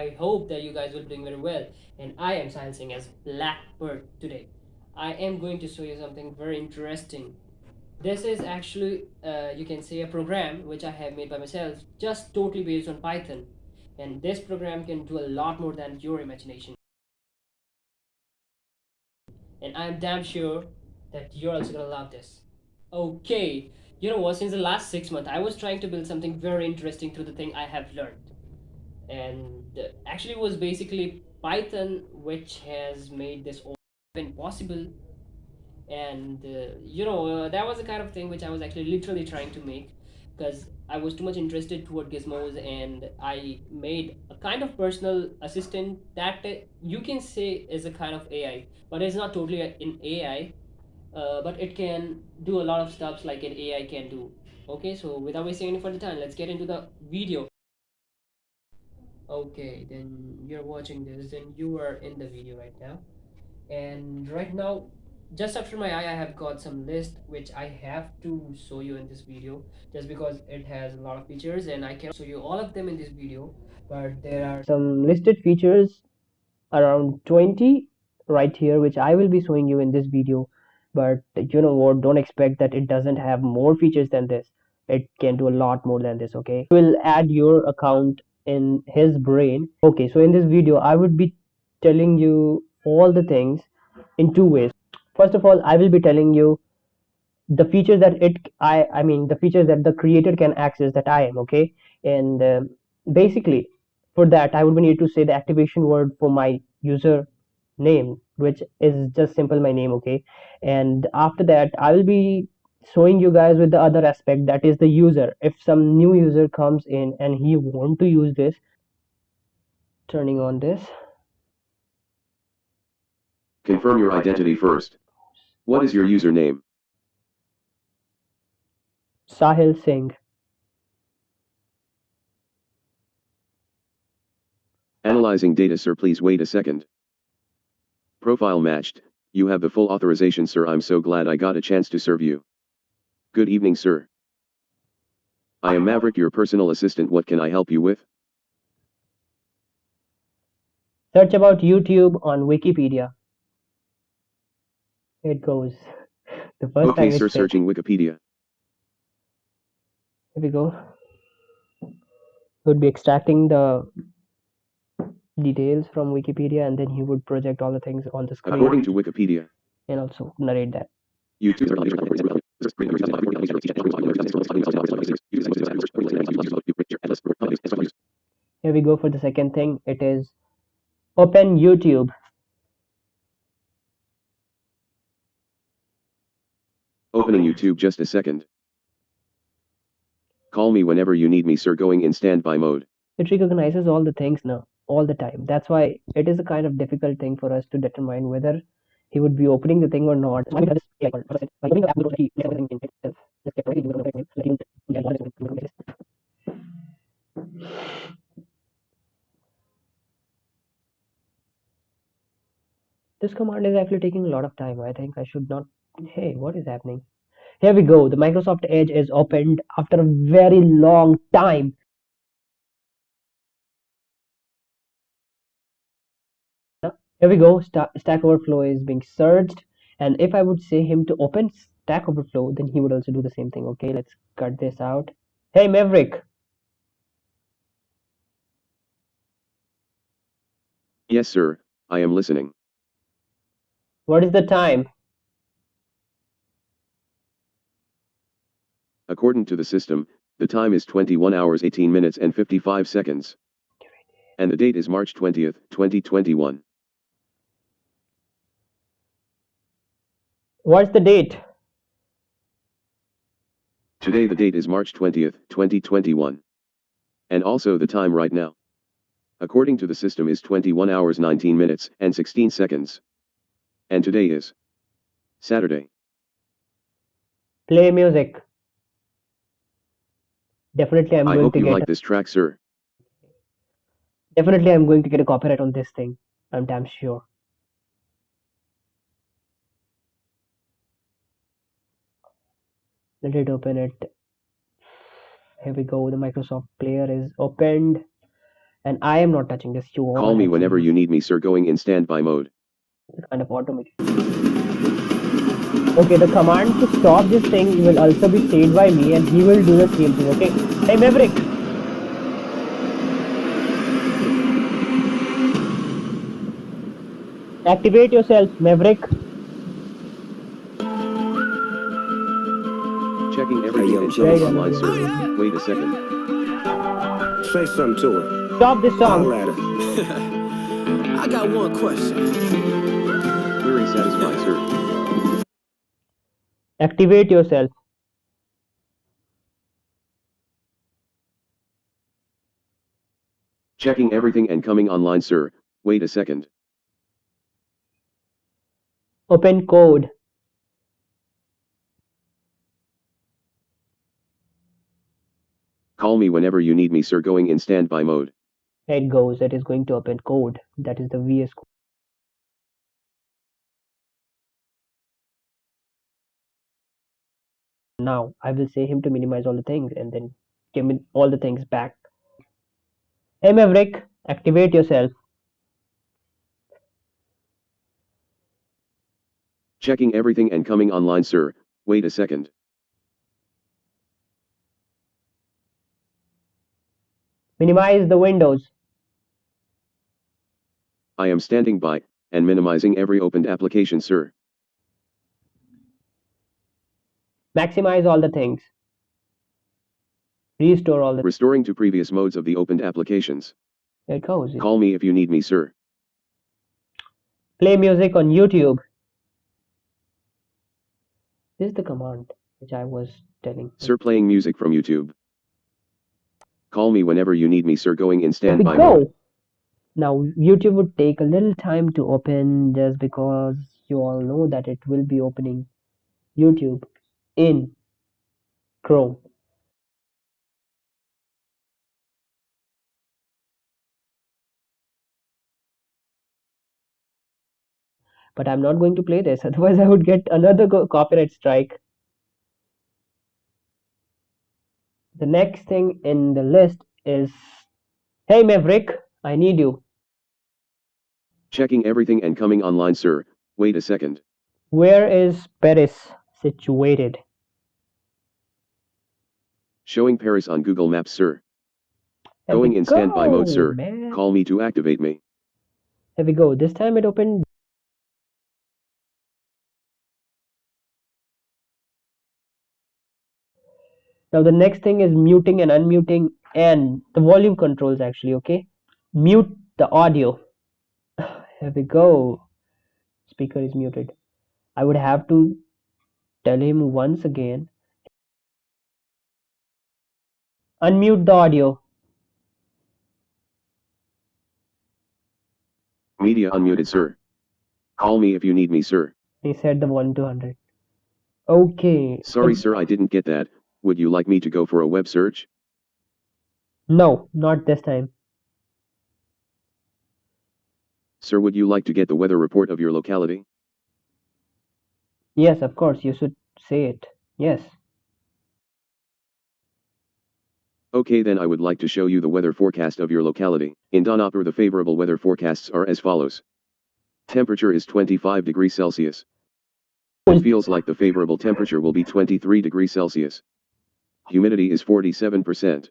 I hope that you guys will be doing very well. And I am silencing as Blackbird today. I am going to show you something very interesting. This is actually, you can say, a program which I have made by myself, just totally based on Python. And this program can do a lot more than your imagination. And I'm damn sure that you're also gonna love this. Okay, you know what? Since the last 6 months, I was trying to build something very interesting through the thing I have learned, and actually, it was basically Python which has made this all even possible. And that was the kind of thing which I was actually literally trying to make, because I was too much interested toward gizmos, and I made a kind of personal assistant that you can say is a kind of AI, but it's not totally an AI, but it can do a lot of stuff like an AI can do. Okay, so without wasting any further time, let's get into the video. Okay, then you're watching this, then you are in the video right now. And right now, just after my eye, I have got some list which I have to show you in this video, just because it has a lot of features and I cannot show you all of them in this video. But there are some listed features, around 20 right here, which I will be showing you in this video. But you know what, don't expect that it doesn't have more features than this. It can do a lot more than this. Okay, we'll add your account in his brain. Okay, so in this video I would be telling you all the things in two ways. First of all, I will be telling you the features that I mean the features that the creator can access, that I am okay. And basically, for that I would need to say the activation word for my user name, which is just simple my name. Okay, and after that I will be showing you guys with the other aspect, that is the user. If some new user comes in and he want to use this, turning on this. Confirm your identity first. What is your username? Sahil Singh. Analyzing data, sir. Please wait a second. Profile matched. You have the full authorization, sir. I'm so glad I got a chance to serve you. Good evening, sir. I am Maverick, your personal assistant. What can I help you with? Search about YouTube on Wikipedia. It goes. The first Okay, time sir, it said, searching Wikipedia. here we go. Would be extracting the details from Wikipedia, and then he would project all the things on the screen. According to Wikipedia, And also narrate that. YouTube. Here we go for the second thing. It is open YouTube. Opening YouTube, just a second. Call me whenever you need me, sir. Going in standby mode. It recognizes all the things now, all the time. That's why it is a kind of difficult thing for us to determine whether he would be opening the thing or not. This command is actually taking a lot of time. I think I should not. Hey, what is happening? Here we go. The Microsoft Edge is opened after a very long time. Here we go. Stack Overflow is being searched. And if I would say him to open Stack Overflow, then he would also do the same thing. Okay, let's cut this out. Hey, Maverick. Yes, sir, I am listening. What is the time? According to the system, the time is 21 hours 18 minutes and 55 seconds. And the date is March 20th, 2021. What's the date? Today the date is March 20th, 2021. And also the time right now, according to the system, is 21 hours 19 minutes and 16 seconds. And today is Saturday. Play music. Definitely I hope you like this track, sir. Definitely I'm going to get a copyright on this thing. I'm damn sure. Let it open it. Here we go. The Microsoft player is opened. and I am not touching this. You all Call me have whenever seen you need me, sir. Going in standby mode. this kind of automated. Okay, the command to stop this thing will also be said by me, and he will do the same thing. Okay. Hey Maverick, activate yourself, Maverick. Checking everything and There coming you online, go. sir. Wait a second. Say something to her. Stop this song. Holla at her. I got one question. Query satisfied, sir. Activate yourself. Checking everything and coming online, sir. Wait a second. Open code. Call me whenever you need me, sir. Going in standby mode. It goes. It is going to open code. That is the VS code. Now I will say him to minimize all the things and then give me all the things back. Hey Maverick, activate yourself. Checking everything and coming online, sir. Wait a second. Minimize the windows. I am standing by and minimizing every opened application, sir. Maximize all the things. Restore all the. Restoring to previous modes of the opened applications. There it goes. Call me if you need me, sir. Play music on YouTube. This is the command which I was telling. Sir, playing music from YouTube. Call me whenever you need me, sir. Going in There we standby go. mode. Now YouTube would take a little time to open just because you all know that it will be opening YouTube in Chrome. But I'm not going to play this, otherwise I would get another copyright strike. The next thing in the list is, hey Maverick, I need you. Checking everything and coming online, sir. Wait a second. Where is Paris situated? Showing Paris on Google Maps, sir. There Going we in standby go, mode, sir. man. Call me to activate me. There we go. This time it opened. Now the next thing is muting and unmuting and the volume controls actually, okay? Mute the audio. Here we go. Speaker is muted. I would have to tell him once again. Unmute the audio. Media unmuted, sir. Call me if you need me, sir. He said the 1 to 100. Okay. Sorry, sir, I didn't get that. Would you like me to go for a web search? No, not this time. Sir, would you like to get the weather report of your locality? Yes, of course, you should say it. Yes. Okay, then I would like to show you the weather forecast of your locality. In Donopur, the favorable weather forecasts are as follows. Temperature is 25 degrees Celsius. It feels like the favorable temperature will be 23 degrees Celsius. Humidity is 47%.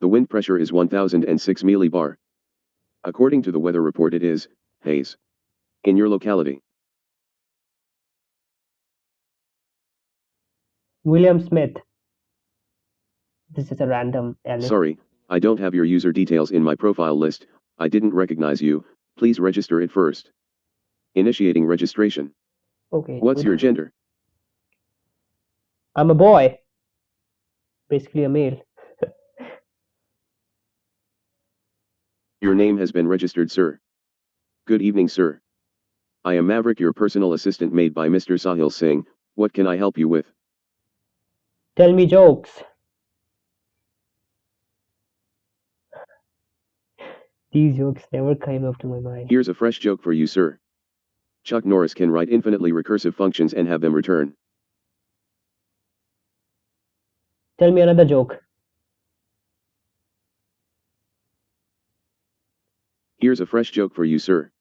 The wind pressure is 1006 millibar. According to the weather report, it is haze in your locality. William Smith. This is a random alias. Sorry, I don't have your user details in my profile list. I didn't recognize you. Please register it first. Initiating registration. Okay. What's your gender? I'm a boy. Basically a male. Your name has been registered, sir. Good evening, sir. I am Maverick, your personal assistant made by Mr. Sahil Singh. What can I help you with? Tell me jokes. These jokes never came up to my mind. Here's a fresh joke for you, sir. Chuck Norris can write infinitely recursive functions and have them return. Tell me another joke. Here's a fresh joke for you, sir.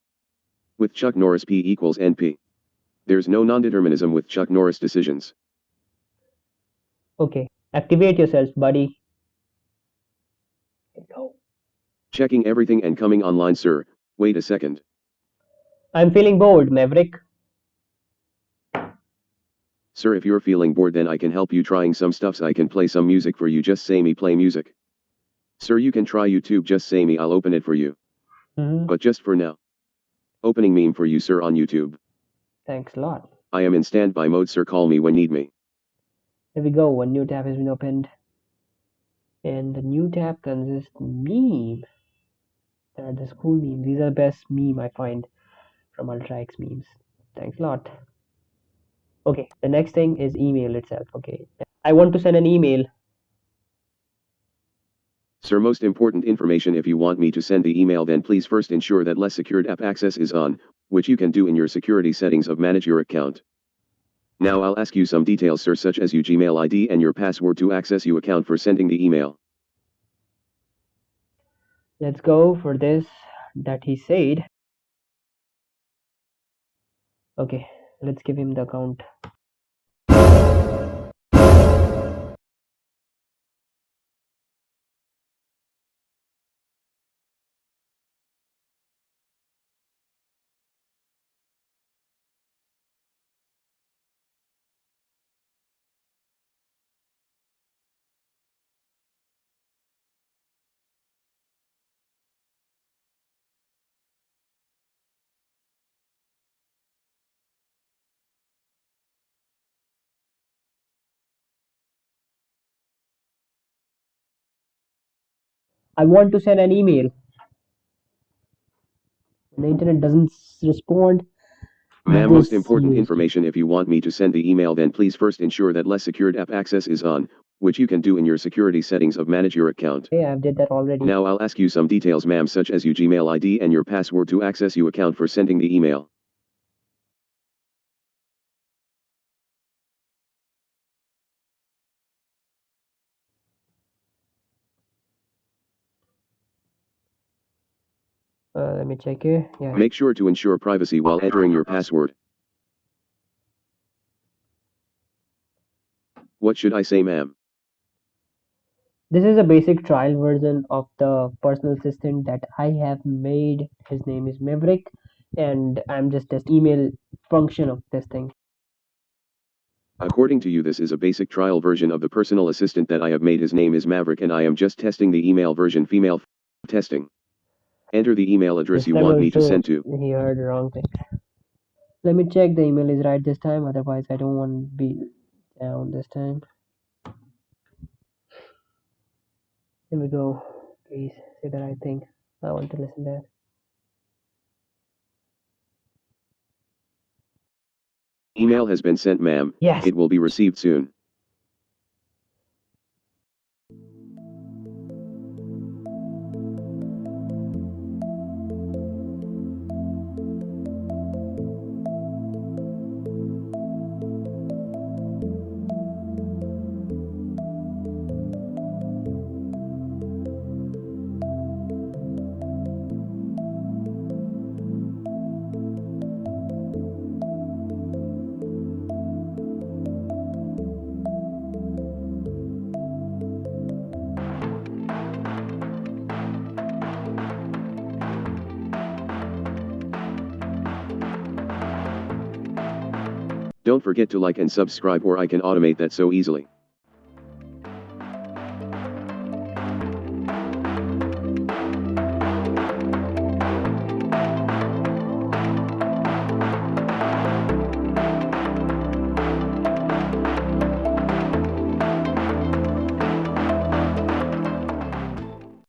With Chuck Norris, P equals NP. There's no non-determinism with Chuck Norris decisions. Okay, activate yourself, buddy. Go. Checking everything and coming online, sir. Wait a second. I'm feeling bored, Maverick. Sir, if you're feeling bored, then I can help you trying some stuffs. I can play some music for you. Just say me play music. Sir, you can try YouTube. Just say me, I'll open it for you. But just for now. Opening meme for you, sir, on YouTube. Thanks a lot. I am in standby mode, sir. Call me when need me. There we go. One new tab has been opened. And the new tab consists meme. There are the school memes. These are the best meme I find from Ultra X memes. Thanks a lot. Okay, the next thing is email itself. Okay, I want to send an email. Sir, most important information: if you want me to send the email, then please first ensure that less secured app access is on, which you can do in your security settings of manage your account. Now I'll ask you some details, sir, such as your Gmail ID and your password to access your account for sending the email. Let's go for this that he said. Okay, let's give him the account. I want to send an email. The internet doesn't respond. Ma'am, most important information: if you want me to send the email, then please first ensure that less secured app access is on, which you can do in your security settings of manage your account. Okay, I did that already. Now I'll ask you some details, ma'am, such as your Gmail ID and your password to access your account for sending the email. Let me check here. Yeah. Make sure to ensure privacy while entering your password. What should I say, ma'am? This is a basic trial version of the personal assistant that I have made. His name is Maverick, and I'm just testing email function of this thing. According to you, this is a basic trial version of the personal assistant that I have made. His name is Maverick, and I am just testing the email version. Female testing. Enter the email address you want me to send to. He heard the wrong thing. Let me check the email is right this time, otherwise I don't want to be down this time. Here we go. Please say the right thing. I want to listen to that. Email has been sent, ma'am. Yes. It will be received soon. Don't forget to like and subscribe, or I can automate that so easily.